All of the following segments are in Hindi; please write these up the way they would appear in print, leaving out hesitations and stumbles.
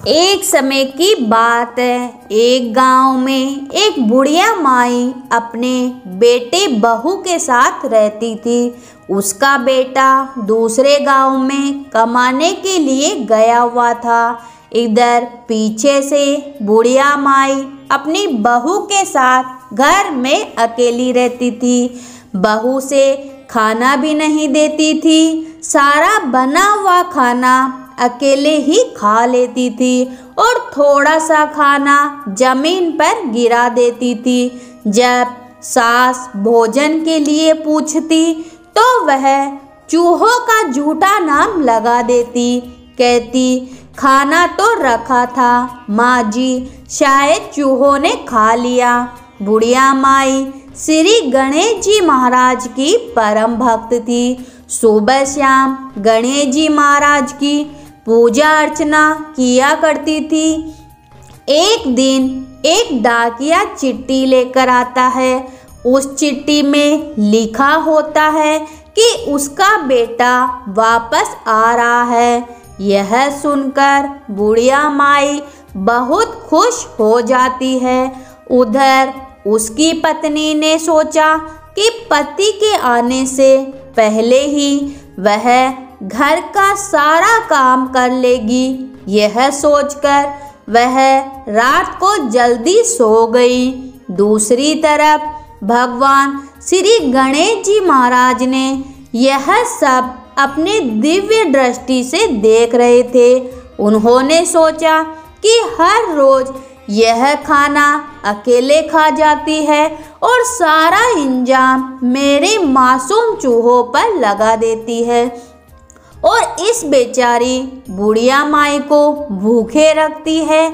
एक समय की बात है। एक गांव में एक बुढ़िया माई अपने बेटे बहू के साथ रहती थी। उसका बेटा दूसरे गांव में कमाने के लिए गया हुआ था। इधर पीछे से बुढ़िया माई अपनी बहू के साथ घर में अकेली रहती थी। बहू से खाना भी नहीं देती थी। सारा बना हुआ खाना अकेले ही खा लेती थी और थोड़ा सा खाना जमीन पर गिरा देती थी। जब सास भोजन के लिए पूछती तो वह चूहों का झूठा नाम लगा देती। कहती, खाना तो रखा था माँ जी, शायद चूहों ने खा लिया। बुढ़िया माई श्री गणेश जी महाराज की परम भक्त थी। सुबह शाम गणेश जी महाराज की पूजा अर्चना किया करती थी। एक दिन एक डाकिया चिट्ठी लेकर आता है। उस चिट्ठी में लिखा होता है कि उसका बेटा वापस आ रहा है। यह सुनकर बुढ़िया माई बहुत खुश हो जाती है। उधर उसकी पत्नी ने सोचा कि पति के आने से पहले ही वह घर का सारा काम कर लेगी। यह सोचकर वह रात को जल्दी सो गई। दूसरी तरफ भगवान श्री गणेश जी महाराज ने यह सब अपने दिव्य दृष्टि से देख रहे थे। उन्होंने सोचा कि हर रोज यह खाना अकेले खा जाती है और सारा इंजाम मेरे मासूम चूहों पर लगा देती है और इस बेचारी बुढ़िया माई को भूखे रखती है।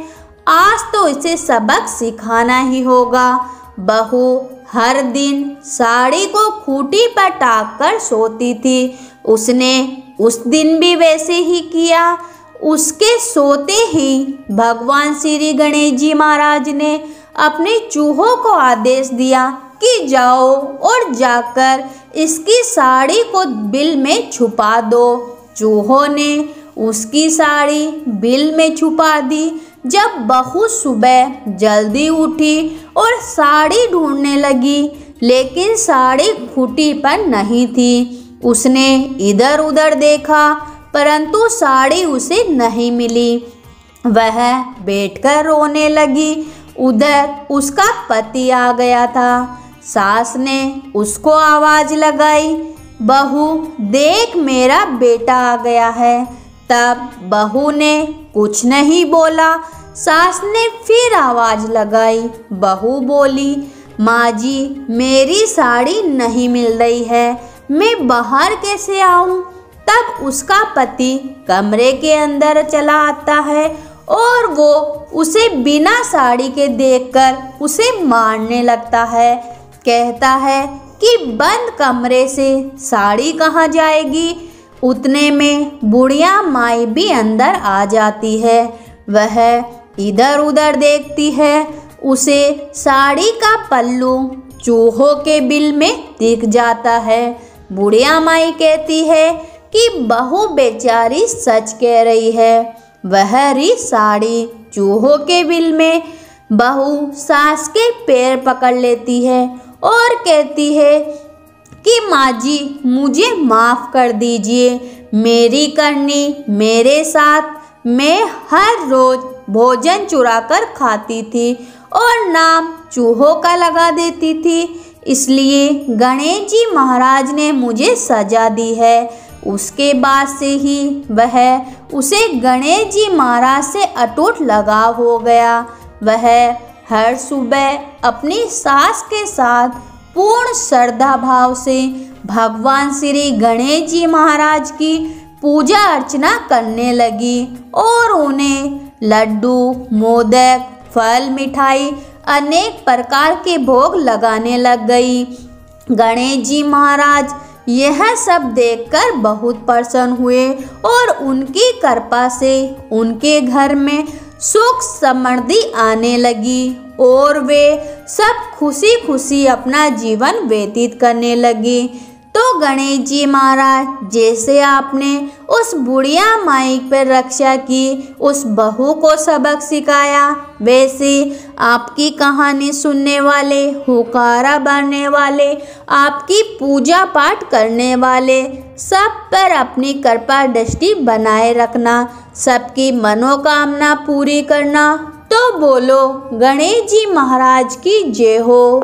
आज तो इसे सबक सिखाना ही होगा। बहू हर दिन साड़ी को खूंटी पर टांग कर सोती थी। उसने उस दिन भी वैसे ही किया। उसके सोते ही भगवान श्री गणेश जी महाराज ने अपने चूहों को आदेश दिया कि जाओ और जाकर इसकी साड़ी को बिल में छुपा दो। चूहों ने उसकी साड़ी बिल में छुपा दी। जब बहू सुबह जल्दी उठी और साड़ी ढूंढने लगी, लेकिन साड़ी खूंटी पर नहीं थी। उसने इधर उधर देखा परंतु साड़ी उसे नहीं मिली। वह बैठकर रोने लगी। उधर उसका पति आ गया था। सास ने उसको आवाज लगाई, बहू देख मेरा बेटा आ गया है। तब बहू ने कुछ नहीं बोला। सास ने फिर आवाज लगाई। बहू बोली, माँ जी मेरी साड़ी नहीं मिल रही है, मैं बाहर कैसे आऊँ? तब उसका पति कमरे के अंदर चला आता है और वो उसे बिना साड़ी के देखकर उसे मारने लगता है। कहता है कि बंद कमरे से साड़ी कहाँ जाएगी। उतने में बुढ़िया माई भी अंदर आ जाती है। वह इधर उधर देखती है। उसे साड़ी का पल्लू चूहों के बिल में दिख जाता है। बुढ़िया माई कहती है कि बहू बेचारी सच कह रही है। वह री साड़ी चूहों के बिल में। बहू सास के पैर पकड़ लेती है और कहती है कि माँ जी मुझे माफ़ कर दीजिए, मेरी करनी मेरे साथ। मैं हर रोज भोजन चुरा कर खाती थी और नाम चूहों का लगा देती थी, इसलिए गणेश जी महाराज ने मुझे सजा दी है। उसके बाद से ही वह उसे गणेश जी महाराज से अटूट लगाव हो गया। वह हर सुबह अपनी सास के साथ पूर्ण श्रद्धा भाव से भगवान श्री गणेश जी महाराज की पूजा अर्चना करने लगी और उन्हें लड्डू, मोदक, फल, मिठाई अनेक प्रकार के भोग लगाने लग गई। गणेश जी महाराज यह सब देखकर बहुत प्रसन्न हुए और उनकी कृपा से उनके घर में सुख समृद्धि आने लगी और वे सब खुशी खुशी अपना जीवन व्यतीत करने लगे। तो गणेश जी महाराज, जैसे आपने उस बुढ़िया माई पर रक्षा की, उस बहू को सबक सिखाया, वैसे आपकी कहानी सुनने वाले, हुकारा भरने वाले, आपकी पूजा पाठ करने वाले सब पर अपनी कृपा दृष्टि बनाए रखना, सबकी मनोकामना पूरी करना। तो बोलो गणेश जी महाराज की जय हो।